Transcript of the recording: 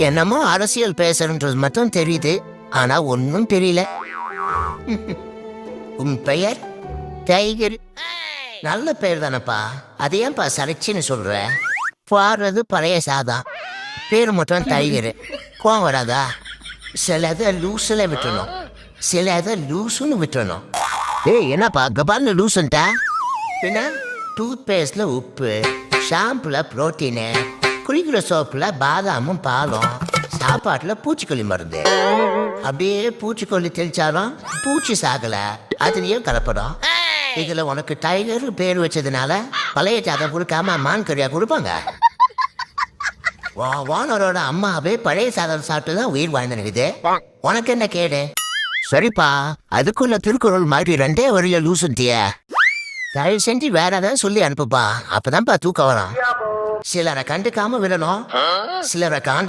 என்னமோ அரசியல் பேசுறது மட்டும் தெரியுது, ஆனா ஒன்னும் தெரியல. உன் பெயர் டைகர். நல்ல பெயர் தானப்பா, அது ஏன்பா சரச்சின்னு சொல்ற? பாடுறது பழைய சாதம், பேர் மட்டும் டைகர். கோவம் வராதா? சில இதை லூஸில் விட்டுணும், சில இதை லூசுன்னு விட்டுணும். ஏய் என்னப்பா கபால்னு லூசுன்ட்டா? என்ன டூத் பேஸ்ட்ல உப்பு, ஷாம்புல புரோட்டீனு, குளிக்கிற சோப்புல பாதாமும் பாலும், சாப்பாட்டுல பூச்சிக்கொல்லி மருந்து. அப்படியே பூச்சிக்கொல்லி தெளிச்சாலும் பூச்சி சாகல, அதுலயும் கலப்படம். இதுல உனக்கு டைகர் பேர் வச்சதுனால பழைய சாதம் கொடுக்காம மான் கறியா கொடுப்பாங்க? ஓனரோட அம்மாவே பழைய சாதம் சாப்பிட்டு தான் உயிர் வாழ்ந்துருக்குது, உனக்கு என்ன கேடு? சரிப்பா, அதுக்குள்ள திருக்குறள் மாதிரி 2 வரியில லூசுன்ட்டிய. தயவு செஞ்சு வேற ஏதாவது சொல்லி அனுப்புப்பா, அப்பதான்ப்பா தூக்கம் வரும். சிலரை கண்டுக்காம விடணும், சிலரை காண்ட